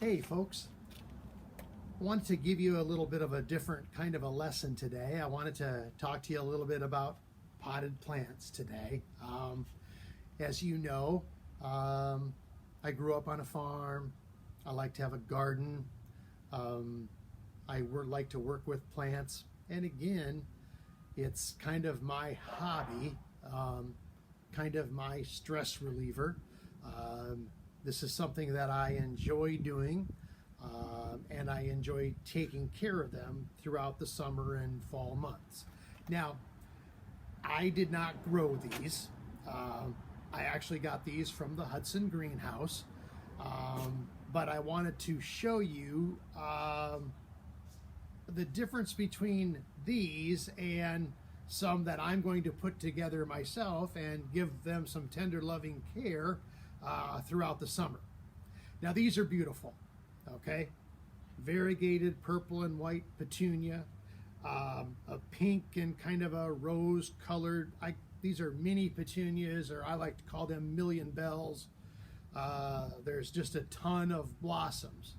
Hey folks, I wanted to give you a little bit of a different kind of a lesson today. I wanted to talk to you a little bit about potted plants today. As you know, I grew up on a farm. I like to have a garden. I like to work with plants. And again, it's kind of my hobby, kind of my stress reliever. This is something that I enjoy doing, and I enjoy taking care of them throughout the summer and fall months. Now, I did not grow these. I actually got these from the Hudson greenhouse, but I wanted to show you the difference between these and some that I'm going to put together myself and give them some tender loving care throughout the summer. Now these are beautiful, okay? Variegated purple and white petunia, a pink and kind of a rose colored, these are mini petunias, or I like to call them million bells. There's just a ton of blossoms.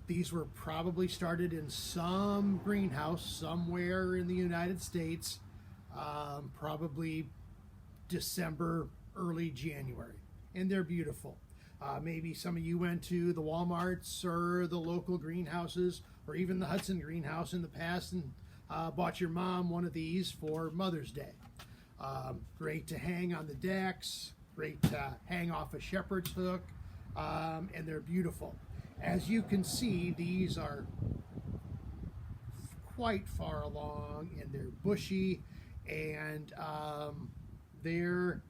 These were probably started in some greenhouse somewhere in the United States, probably December, early January, and they're beautiful. Maybe some of you went to the Walmarts or the local greenhouses or even the Hudson greenhouse in the past and bought your mom one of these for Mother's Day. Great to hang on the decks, great to hang off a shepherd's hook, and they're beautiful. As you can see, these are quite far along and they're bushy, and they're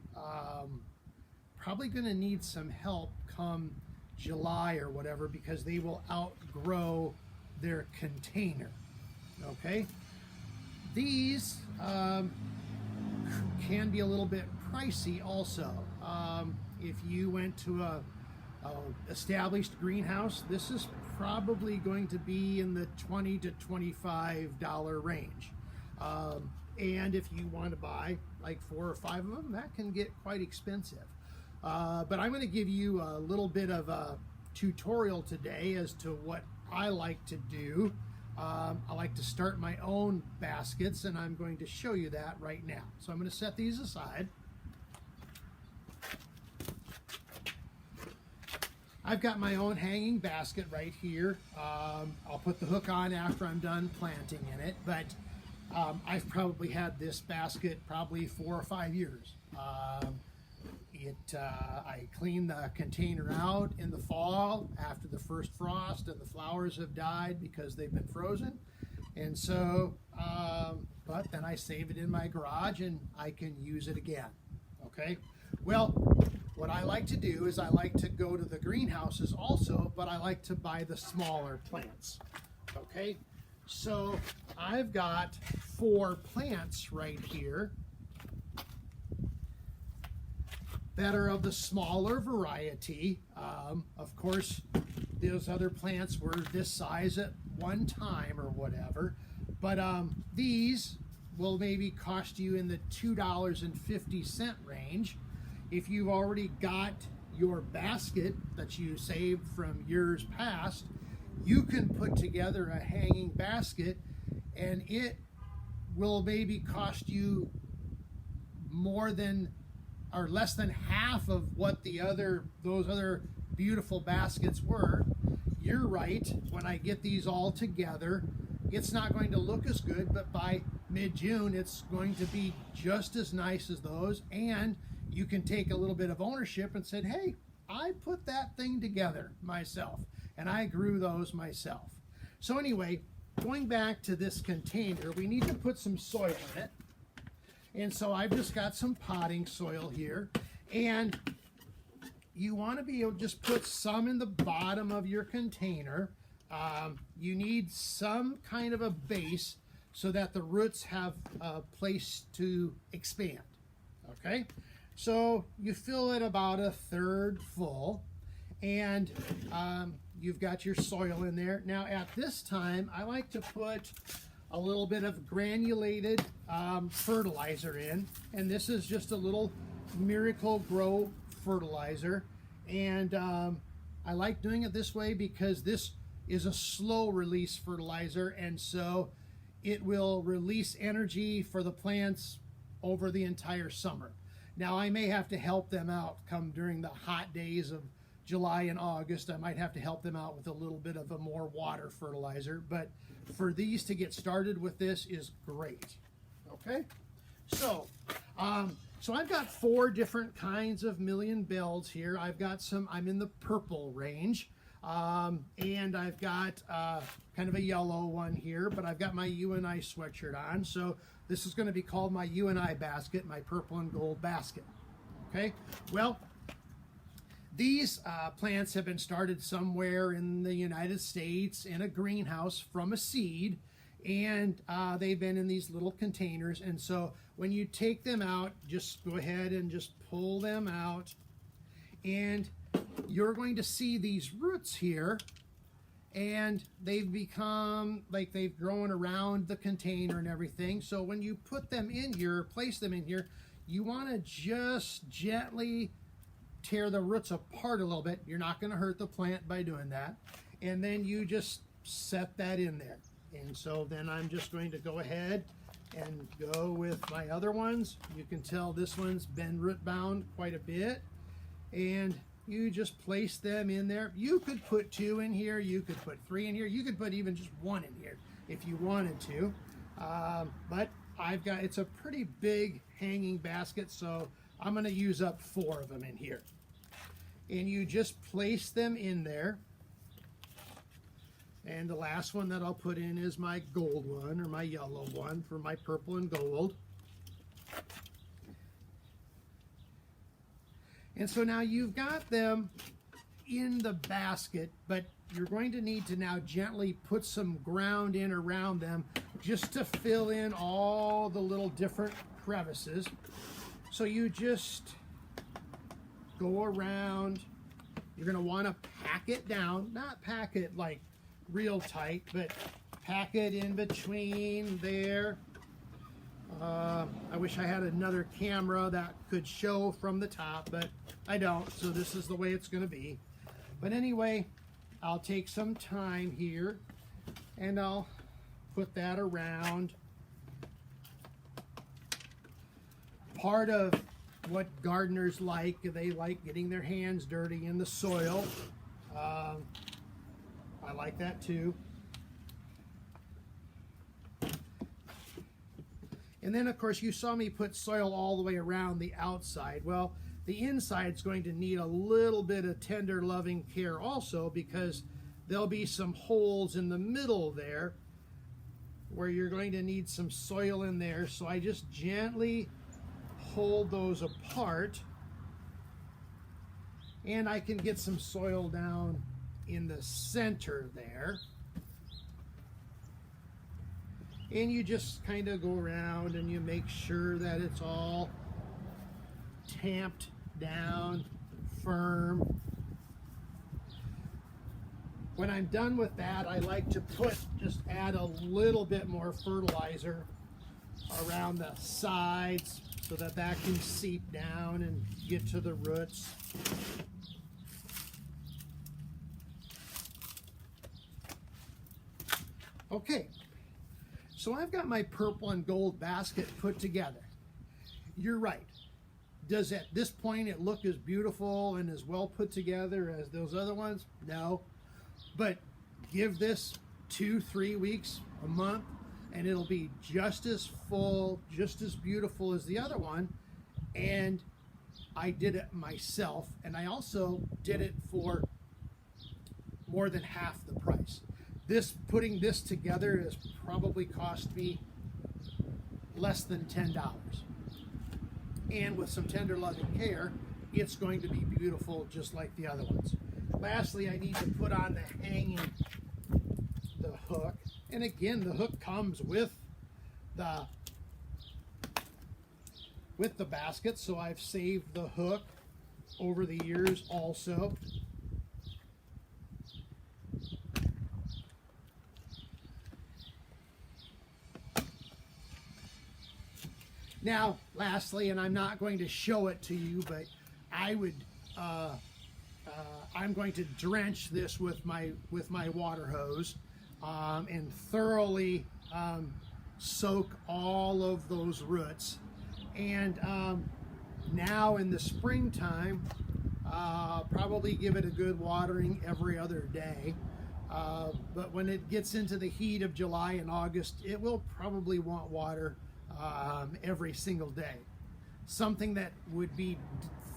probably going to need some help come July or whatever, because they will outgrow their container. Okay, these can be a little bit pricey also. If you went to a established greenhouse, this is probably going to be in the $20 to $25 range. And if you want to buy like 4 or 5 of them, that can get quite expensive. But I'm going to give you a little bit of a tutorial today as to what I like to do. I like to start my own baskets, and I'm going to show you that right now. So I'm going to set these aside. I've got my own hanging basket right here. I'll put the hook on after I'm done planting in it, but I've probably had this basket probably 4 or 5 years. I clean the container out in the fall after the first frost and the flowers have died because they've been frozen. And so, but then I save it in my garage and I can use it again. Okay? Well, what I like to do is I like to go to the greenhouses also, but I like to buy the smaller plants. Okay? So I've got 4 plants right here that are of the smaller variety. Of course, those other plants were this size at one time or whatever, but these will maybe cost you in the $2.50 range. If you've already got your basket that you saved from years past, you can put together a hanging basket and it will maybe cost you more than or less than half of what those other beautiful baskets were. You're right, when I get these all together, it's not going to look as good, but by mid-June it's going to be just as nice as those, and you can take a little bit of ownership and say, hey, I put that thing together myself, and I grew those myself. So anyway, going back to this container, we need to put some soil in it. And so I've just got some potting soil here, and you want to be able to just put some in the bottom of your container. You need some kind of a base so that the roots have a place to expand. Okay, so you fill it about 1/3 full, and you've got your soil in there. Now at this time, I like to put a little bit of granulated fertilizer in, and this is just a little Miracle-Gro fertilizer, and I like doing it this way because this is a slow release fertilizer, and so it will release energy for the plants over the entire summer. Now I may have to help them out come during the hot days of July and August. I might have to help them out with a little bit of a more water fertilizer, but for these to get started with this is great. Okay, so so I've got 4 different kinds of Million Bells here. I've got some, I'm in the purple range, and I've got kind of a yellow one here, but I've got my UNI sweatshirt on, so this is going to be called my UNI basket, my purple and gold basket. Okay, well, these plants have been started somewhere in the United States in a greenhouse from a seed, and they've been in these little containers. And so when you take them out, just go ahead and just pull them out, and you're going to see these roots here, and they've become like they've grown around the container and everything. So when you put them in here, place them in here, you want to just gently tear the roots apart a little bit. You're not going to hurt the plant by doing that. And then you just set that in there. And so then I'm just going to go ahead and go with my other ones. You can tell this one's been root bound quite a bit. And you just place them in there. You could put 2 in here. You could put 3 in here. You could put even just 1 in here if you wanted to. But I've got, it's a pretty big hanging basket, so I'm going to use up 4 of them in here. And you just place them in there. And the last one that I'll put in is my gold one, or my yellow one, for my purple and gold. And so now you've got them in the basket, but you're going to need to now gently put some ground in around them just to fill in all the little different crevices. So you just go around. You're going to want to pack it down, not pack it like real tight, but pack it in between there. I wish I had another camera that could show from the top, but I don't, so this is the way it's going to be. But anyway, I'll take some time here and I'll put that around. Part of what gardeners like, they like getting their hands dirty in the soil. I like that too. And then of course you saw me put soil all the way around the outside. Well, the inside's going to need a little bit of tender loving care also, because there'll be some holes in the middle there where you're going to need some soil in there. So I just gently hold those apart, and I can get some soil down in the center there. And you just kind of go around and you make sure that it's all tamped down, firm. When I'm done with that, I like to just add a little bit more fertilizer around the sides so that that can seep down and get to the roots. Okay, so I've got my purple and gold basket put together. You're right. Does at this point it look as beautiful and as well put together as those other ones? No. But give this 2-3 weeks, a month, and it'll be just as full, just as beautiful as the other one. And I did it myself, and I also did it for more than half the price. Putting this together has probably cost me less than $10. And with some tender loving care, it's going to be beautiful just like the other ones. Lastly, I need to put on the hook. And again, the hook comes with the basket, so I've saved the hook over the years also. Now, lastly, and I'm not going to show it to you, but I would I'm going to drench this with my water hose and thoroughly soak all of those roots. And now in the springtime, probably give it a good watering every other day. But when it gets into the heat of July and August, it will probably want water every single day. Something that would be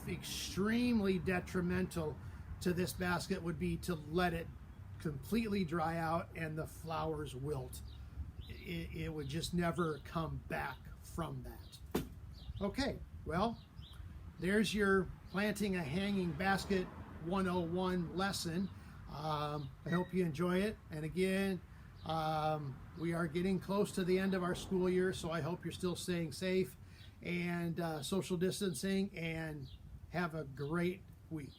extremely detrimental to this basket would be to let it completely dry out and the flowers wilt. It would just never come back from that. Okay, well, there's your planting a hanging basket 101 lesson. I hope you enjoy it. And again, we are getting close to the end of our school year, so I hope you're still staying safe and social distancing, and have a great week.